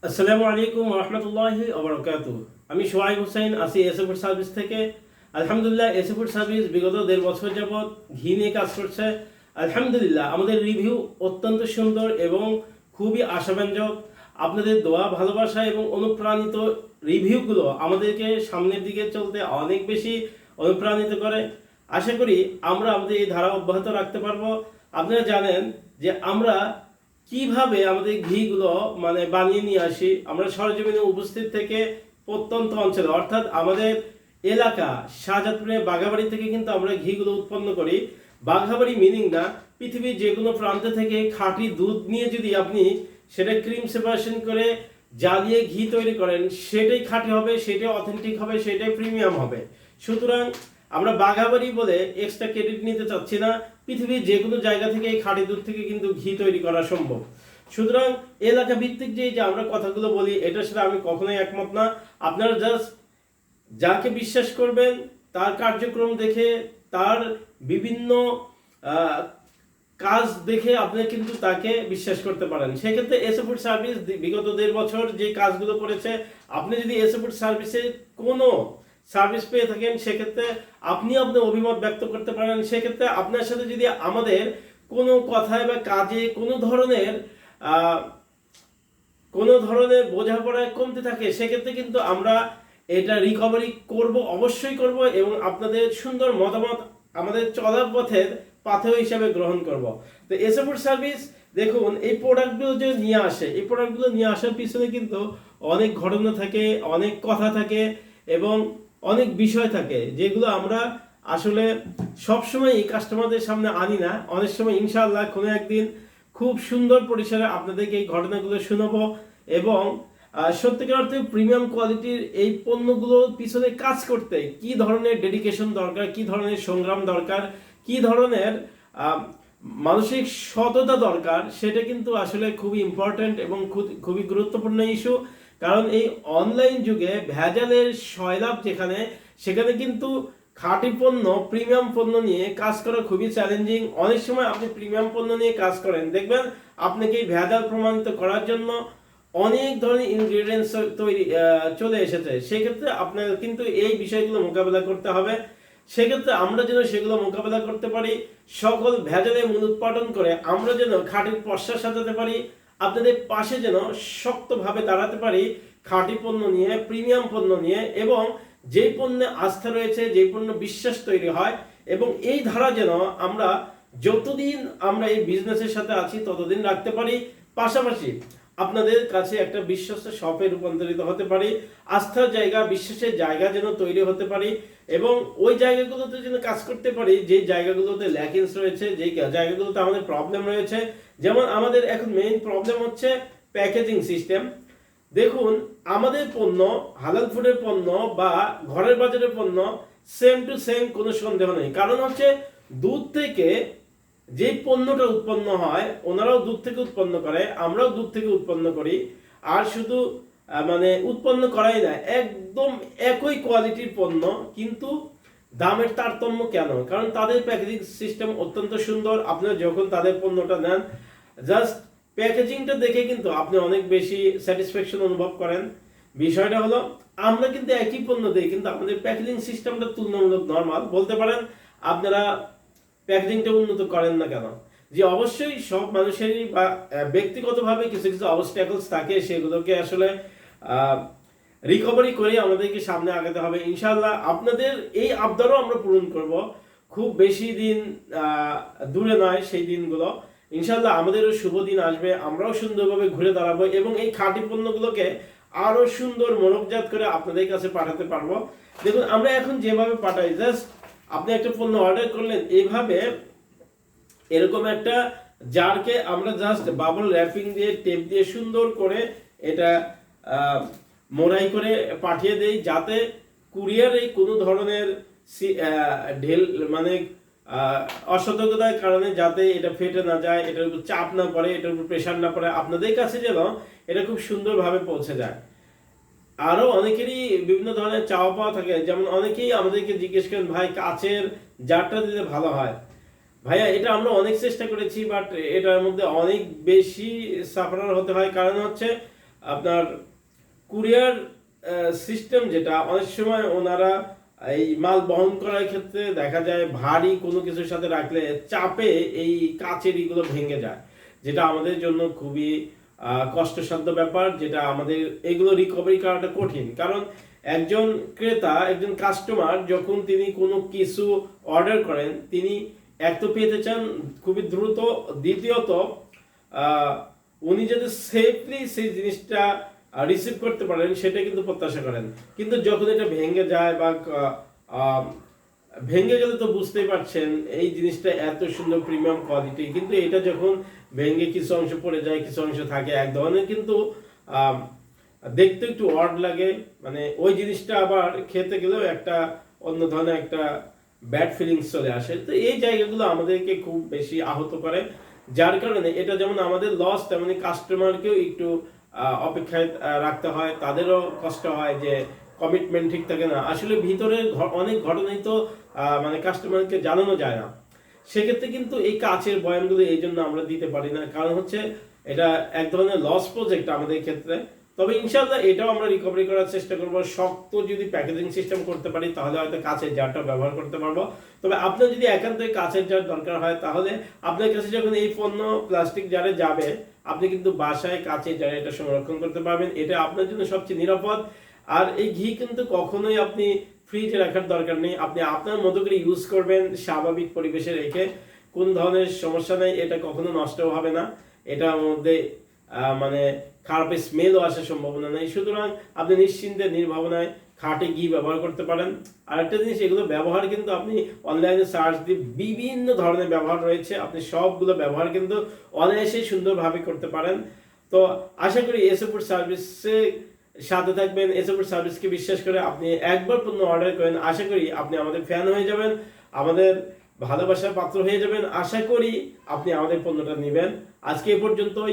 আসসালামু আলাইকুম রহমতুল্লাহি ওবরাকাতুহু। আমি সোহাইব হোসেন আছি এসএ ফুড সার্ভিস থেকে। আলহামদুলিল্লাহ, এসএ ফুড সার্ভিস বিগত 1.5 বছর যাবৎ ঘি নিয়ে কাজ করছে। আলহামদুলিল্লাহ, আমাদের রিভিউ অত্যন্ত সুন্দর এবং খুবই আশাব্যঞ্জক। আপনাদের দোয়া, ভালোবাসা এবং অনুপ্রাণিত রিভিউগুলো আমাদেরকে সামনের দিকে চলতে অনেক বেশি অনুপ্রাণিত করে। আশা করি আমরা আমাদের এই ধারা অব্যাহত রাখতে পারবো। আপনারা জানেন যে আমরা কিভাবে আমাদের ঘিগুলো বানিয়ে নিয়ে আসি। আমরা সরজমিনে উপস্থিত থেকে প্রত্যন্ত অঞ্চলে অর্থাৎ আমাদের এলাকা শাহজাদপুরে বাঘাবাড়ি থেকে কিন্তু আমরা ঘিগুলো উৎপন্ন করি। বাঘাবাড়ি মিনিং না, পৃথিবীর যে কোনো প্রান্ত থেকে খাঁটি দুধ নিয়ে যদি আপনি সেটা ক্রিম সেপারেশন করে জ্বালিয়ে ঘি তৈরি করেন, সেটাই খাঁটি হবে, সেটাই অথেন্টিক হবে, সেটাই প্রিমিয়াম হবে। সুতরাং আমরা বাঘাবাড়ি বলে এক্সট্রা ক্রেডিট নিতে চাচ্ছি না। পৃথিবীর যে কোনো জায়গা থেকে এই খাঁটি দুধ থেকে কিন্তু ঘি তৈরি করা সম্ভব। সুতরাং এলাকা ভিত্তিক যে আমরা কথাগুলো বলি, এটার সাথে আমি কখনোই একমত না। আপনারা জাস্ট যাকে বিশ্বাস করবেন তার কার্যক্রম দেখে, তার বিভিন্ন কাজ দেখে আপনি কিন্তু তাকে বিশ্বাস করতে পারেন। সেক্ষেত্রে এসএ ফুড সার্ভিস বিগত 1.5 বছর যে কাজগুলো করেছে, আপনি যদি এসএ ফুড সার্ভিসে কোনো সার্ভিস পেয়ে থাকেন, সেক্ষেত্রে আপনি আপনার অভিমত ব্যক্ত করতে পারেন। সেক্ষেত্রে আপনার সাথে যদি আমাদের কোনো কথায় বা কাজে কোনো ধরনের বোঝাপড়ায় কমতে থাকে, সেক্ষেত্রে কিন্তু আমরা এটা রিকভারি করব, অবশ্যই করব, এবং আপনাদের সুন্দর মতামত আমাদের চলার পথের পাথেয় হিসাবে গ্রহণ করব। তো এসএ ফুড সার্ভিস দেখুন, এই প্রোডাক্টগুলো যে নিয়ে আসে, এই প্রোডাক্টগুলো নিয়ে আসার পিছনে কিন্তু অনেক ঘটনা থাকে, অনেক কথা থাকে এবং অনেক বিষয় থাকে, যেগুলো আমরা আসলে সবসময় এই কাস্টমারদের সামনে আনি না। অনেক সময় ইনশাআল্লাহ কোনো একদিন খুব সুন্দর পরিসরে আপনাদেরকে এই ঘটনাগুলো শোনাবো এবং সত্যিকার অর্থে প্রিমিয়াম কোয়ালিটির এই পণ্যগুলোর পিছনে কাজ করতে কি ধরনের ডেডিকেশন দরকার, কি ধরনের সংগ্রাম দরকার, কি ধরনের মানসিক সততা দরকার, সেটা কিন্তু আসলে খুবই ইম্পর্টেন্ট এবং খুবই গুরুত্বপূর্ণ ইস্যু। কারণ এই অনলাইন যুগে ভেজালের সয়লাভ সেখানে কিন্তু খাঁটি পণ্য, প্রিমিয়াম পণ্য নিয়ে কাজ করা খুবই চ্যালেঞ্জিং। অনেক সময় আপনি প্রিমিয়াম পণ্য নিয়ে কাজ করেন, দেখবেন আপনাকে এই ভেজাল প্রমাণিত করার জন্য অনেক ধরনের ইনগ্রেডিয়েন্টস তৈরি চলে এসেছে। সেক্ষেত্রে আপনার কিন্তু এই বিষয়গুলো মোকাবেলা করতে হবে। সেক্ষেত্রে আমরা যেন সেগুলো মোকাবেলা করতে পারি, সকল ভেজালে মূল উৎপাদন করে আমরা যেন খাঁটির পশ্চাৎ সাজাতে পারি, আপনাদের পাশে যেন শক্তভাবে দাঁড়াতে পারি খাঁটি পণ্য নিয়ে, প্রিমিয়াম পণ্য নিয়ে, এবং যে পণ্যে আস্থা রয়েছে, যে পণ্য বিশ্বাস তৈরি হয়, এবং এই ধারা যেন আমরা যতদিন আমরা এই বিজনেসের সাথে আছি ততদিন রাখতে পারি। পাশাপাশি আপনাদের কাছে একটা বিশ্বস্ত শপে রূপান্তরিত হতে পারি, আস্থার জায়গা, বিশ্বাসের জায়গা যেন তৈরি হতে পারি, এবং ওই জায়গাগুলোতে যেন কাজ করতে পারি যে জায়গাগুলোতে ল্যাকিংস রয়েছে, যে জায়গাগুলোতে আমাদের প্রবলেম রয়েছে। যেমন আমাদের এখন মেইন প্রবলেম হচ্ছে প্যাকেজিং সিস্টেম। দেখুন, আমাদের পণ্য, হালাল ফুডের পণ্য বা ঘরের বাজারের পণ্য সেম টু সেম, কোনো সন্দেহ নেই। কারণ হচ্ছে দুধ থেকে যে পণ্যটা উৎপন্ন হয়, ওনারাও দুধ থেকে উৎপন্ন করে, আমরাও দুধ থেকে উৎপন্ন করি। আর শুধু উৎপন্ন করাই না, একদম একই কোয়ালিটির পণ্য, কিন্তু দামের তারতম্য কেন? কারণ তাদের প্যাকেজিং সিস্টেম অত্যন্ত সুন্দর। আপনারা যখন তাদের পণ্যটা নেন, জাস্ট প্যাকেজিংটা দেখে কিন্তু আপনি অনেক বেশি স্যাটিসফ্যাকশন অনুভব করেন। বিষয়টা হলো, আমরা কিন্তু একই পণ্য দিই, কিন্তু আমাদের প্যাকেজিং সিস্টেমটা তুলনামূলক নরমাল বলতে পারেন। আপনারা প্যাকেজিংটা উন্নত করেন না কেন? যে অবশ্যই সব মানুষেরই বা ব্যক্তিগতভাবে কিছু কিছু অবস্ট্যাকলস থাকে, সেগুলোকে আসলে রিকভারি করে আমাদেরকে সামনে আগাতে হবে। ইনশাআল্লাহ আপনাদের এই আবদারও আমরা পূরণ করব। খুব বেশি দিন দূরে নয় সেই দিনগুলো। ইনশাআল্লাহ আমাদেরও শুভ দিন আসবে, আমরাও সুন্দরভাবে ঘুরে দাঁড়াবো এবং এই খাঁটি পণ্যগুলোকে আরো সুন্দর মনোজ্জাত করে আপনাদের কাছে পাঠাতে পারবো। দেখুন, আমরা এখন যেভাবে পাঠাই, জাস্ট আপনি একটা পণ্য অর্ডার করলেন, এইভাবে এরকম একটা জারকে আমরা জাস্ট বাবল র্যাপিং দিয়ে, টেপ দিয়ে সুন্দর করে এটা মোড়াই করে পাঠিয়ে দেই, যাতে কুরিয়ারে কোনো ধরনের ঢেল অসতর্কতার কারণে যাতে এটা ফেটে না যায়, এটার উপর চাপ না পড়ে, এটার উপর প্রেশার না পড়ে, আপনাদের কাছে যেন এটা খুব সুন্দরভাবে পৌঁছে যায়। আরো অনেকেরই বিভিন্ন ধরনের চাওয়া পাওয়া থাকে। যেমন অনেকেই আমাদেরকে জিজ্ঞেস করেন, ভাই কাচের জারটা দিলে ভালো হয়। ভাইয়া, এটা আমরা অনেক চেষ্টা করেছি, বাট এটার মধ্যে অনেক বেশি সাফারার হতে হয়। কারণ হচ্ছে আপনার কুরিয়ার সিস্টেম, যেটা অনেক সময় ওনারা এই মাল বহন করার ক্ষেত্রে দেখা যায় ভারী কোনো কিছুর সাথে রাখলে চাপে এই কাচের এগুলো ভেঙে যায়, যেটা আমাদের জন্য খুবই কষ্টসাধ্য ব্যাপার, যেটা আমাদের এগুলো রিকভারি করাটা কঠিন। কারণ একজন ক্রেতা, একজন কাস্টমার যখন তিনি কোনো কিছু অর্ডার করেন, তিনি এক তো পেতে চান খুবই দ্রুত, দ্বিতীয়ত উনি যদি সেফলি সেই জিনিসটা রিসিভ করতে পারেন সেটা কিন্তু প্রত্যাশা করেন। কিন্তু যখন এটা ভেঙে যায় বা ভেঙে গেলে তো বুঝতেই পারছেন এই জিনিসটা এত সুন্দর প্রিমিয়াম কোয়ালিটি, কিন্তু এটা যখন ভেঙে কিছু অংশ পড়ে যায়, কিছু অংশ থাকে, এক ধরনের কিন্তু দেখতে একটু অড লাগে, মানে ওই জিনিসটা আবার খেতে গেলেও একটা অন্য ধরনের একটা ব্যাড ফিলিংস চলে আসে। তো এই জায়গাগুলো আমাদেরকে খুব বেশি আহত করে, যার কারণে এটা যেমন আমাদের লস, তেমনি কাস্টমারকেও একটু অপেক্ষায় রাখতে হয়, তাদেরও কষ্ট হয় যে কমিটমেন্ট ঠিক থাকে না। আসলে ভিতরে অনেক ঘটনাই তো মানে কাস্টমারকে জানানো যায় না, সেক্ষেত্রে কিন্তু এই কাচের বয়ানগুলো এই জন্য আমরা দিতে পারি না, কারণ হচ্ছে এটা এক ধরনের লস প্রজেক্ট আমাদের ক্ষেত্রে। তবে ইনশাআল্লাহ এটাও আমরা রিকভারি করার চেষ্টা করব। শক্ত যদি প্যাকেজিং সিস্টেম করতে পারি তাহলে হয়তো কাচের জারটা ব্যবহার করতে পারবো। তবে আপনার যদি একান্তই কাচের জার দরকার হয়, তাহলে আপনার কাছে যখন এই পণ্য প্লাস্টিক জারে যাবে, আপনি কিন্তু বাসায় কাচের জারে এটা সংরক্ষণ করতে পারবেন, এটা আপনার জন্য সবচেয়ে নিরাপদ। আর এই ঘি কিন্তু কখনোই আপনি ফ্রিজে রাখার দরকার নেই, আপনি আপনার মতো করে ইউজ করবেন স্বাভাবিক পরিবেশে রেখে, কোন ধরনের সমস্যা নেই, এটা কখনো নষ্ট হবে না, এটার মধ্যে মানে খারাপ স্মেলও আসার সম্ভাবনা নেই। সুতরাং আপনি নিশ্চিন্তে নির্ভাবনায় খাঁটি ঘি ব্যবহার করতে পারেন। আরেকটা জিনিস, এগুলো ব্যবহার কিন্তু আপনি অনলাইনে সার্চ দিয়ে বিভিন্ন ধরনের ব্যবহার রয়েছে, আপনি সবগুলো ব্যবহার কিন্তু অনায়াসে সুন্দরভাবে করতে পারেন। তো আশা করি এসএ ফুড সার্ভিসে সাথে থাকবেন, এসএ ফুড সার্ভিসকে বিশ্বাস করে আপনি একবার পণ্য অর্ডার করেন, আশা করি আপনি আমাদের ফ্যান হয়ে যাবেন, আমাদের ভালোবাসার পাত্র হয়ে যাবেন। আশা করি আপনি আমাদের পণ্যটা নেবেন। আজকে এ পর্যন্তই।